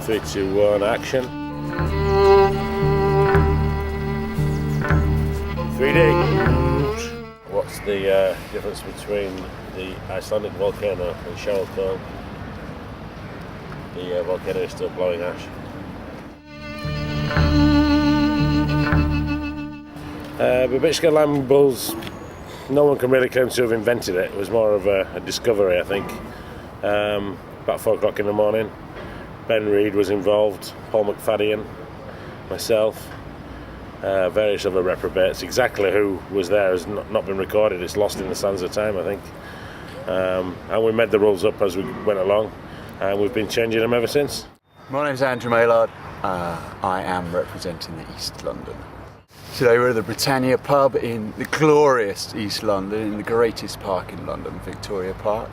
Three, two, one, action. 3D. What's the difference between the Icelandic volcano and Cheryl Cole? The volcano is still blowing ash. Babicka Lime Boules, no one can really claim to have invented it. It was more of a discovery, I think. About 4 o'clock in the morning. Ben Reed was involved, Paul McFadden, myself, various other reprobates. Exactly who was there has not been recorded. It's lost in the sands of time, I think. And we made the rules up as we went along, and we've been changing them ever since. My name's Andrew Maylard. I am representing the East London. Today we're at the Britannia pub in the glorious East London, in the greatest park in London, Victoria Park.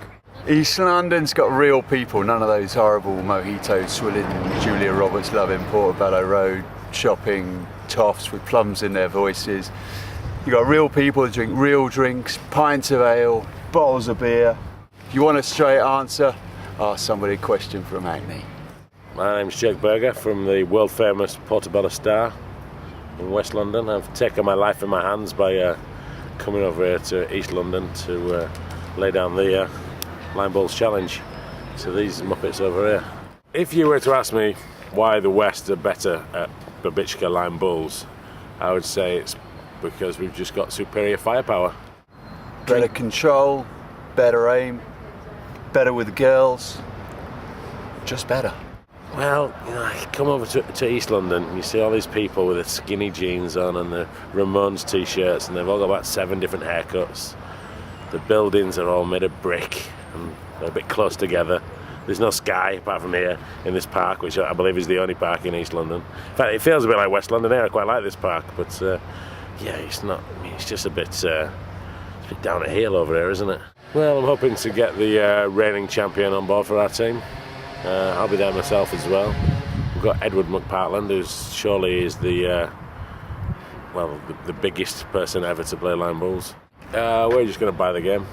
East London's got real people, none of those horrible mojitos swilling Julia Roberts loving Portobello Road shopping toffs with plums in their voices. You got real people that drink real drinks, pints of ale, bottles of beer. If you want a straight answer, ask somebody a question from Hackney. My name's Jake Berger from the world famous Portobello Star in West London. I've taken my life in my hands by coming over here to East London to lay down the Lime Boules challenge to these muppets over here. If you were to ask me why the West are better at Babicka Lime Boules, I would say it's because we've just got superior firepower. Better control, better aim, better with the girls, just better. Well, you know, I come over to East London, you see all these people with the skinny jeans on and the Ramones t-shirts, and they've all got about 7 different haircuts. The buildings are all made of brick and they're a bit close together. There's no sky apart from here in this park, which I believe is the only park in East London. In fact, it feels a bit like West London here. I quite like this park, but yeah, it's not. I mean, it's just a bit down a hill over here, isn't it? Well, I'm hoping to get the reigning champion on board for our team. I'll be there myself as well. We've got Edward McPartland, who surely is the biggest person ever to play Lime Boules. We're just going to buy the game.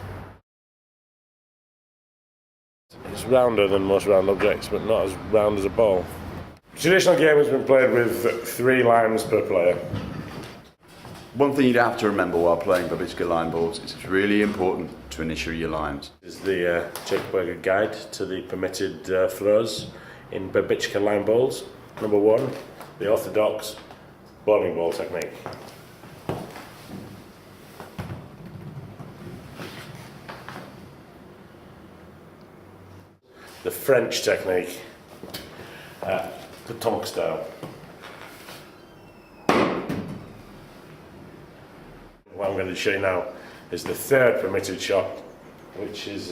It's rounder than most round objects, but not as round as a ball. The traditional game has been played with 3 limes per player. One thing you'd have to remember while playing Babicka Lime Boules is it's really important to initial your limes. This is the Jake Berger guide to the permitted throws in Babicka Lime Boules. Number 1, the orthodox bowling ball technique. The French technique, the tonk style. What I'm going to show you now is the 3rd permitted shot, which is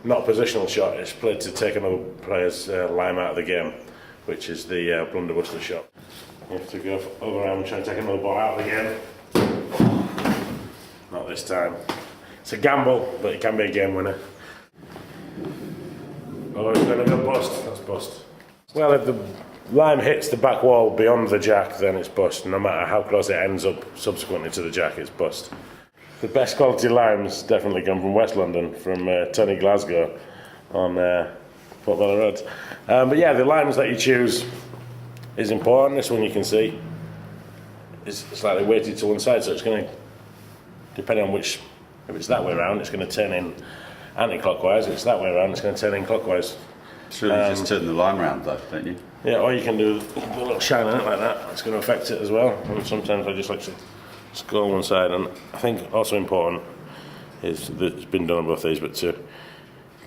not a positional shot. It's played to take another player's lime out of the game, which is the blunderbuster shot. You have to go over and try and take another ball out of the game. Not this time. It's a gamble, but it can be a game winner. Oh, it's going to go bust. That's bust. Well, if the lime hits the back wall beyond the jack, then it's bust. No matter how close it ends up subsequently to the jack, it's bust. The best quality limes definitely come from West London, from Tony Glasgow on Portobello Road. But yeah, the limes that you choose is important. This one you can see is slightly weighted to one side, so it's going to, depending on which, if it's that way around, it's going to turn in anti-clockwise. If it's that way around, it's going to turn in clockwise. It's really just turn the lime round though, don't you? Yeah, or you can do a little shine on it like that. It's going to affect it as well. And sometimes I just like to just go on one side. And I think also important is that it's been done on both these, but to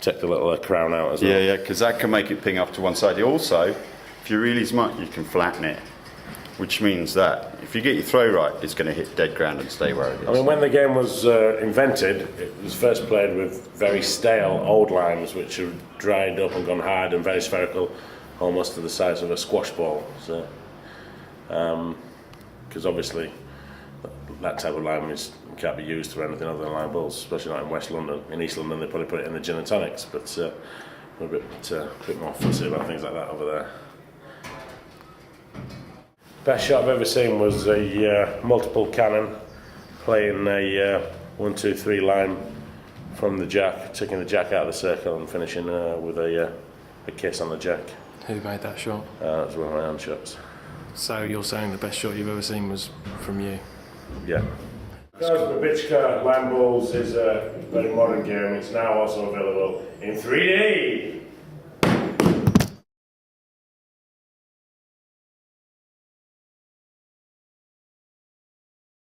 take the little crown out as well. Yeah, because that can make it ping off to one side. You also, if you're really smart, you can flatten it, which means that if you get your throw right, it's going to hit dead ground and stay where it is. I mean, when the game was invented, it was first played with very stale old limes, which have dried up and gone hard and very spherical, almost to the size of a squash ball. So, because obviously that type of lime is can't be used for anything other than Lime Boules, especially not in West London. In East London, they probably put it in the gin and tonics, but we're a bit more fussy about things like that over there. Best shot I've ever seen was a multiple cannon playing a 1, 2, 3 lime from the jack, taking the jack out of the circle and finishing with a kiss on the jack. Who made that shot? That was one of my own shots. So you're saying the best shot you've ever seen was from you? Yeah. Babicka Lime Boules is a very modern game. It's now also available in 3D.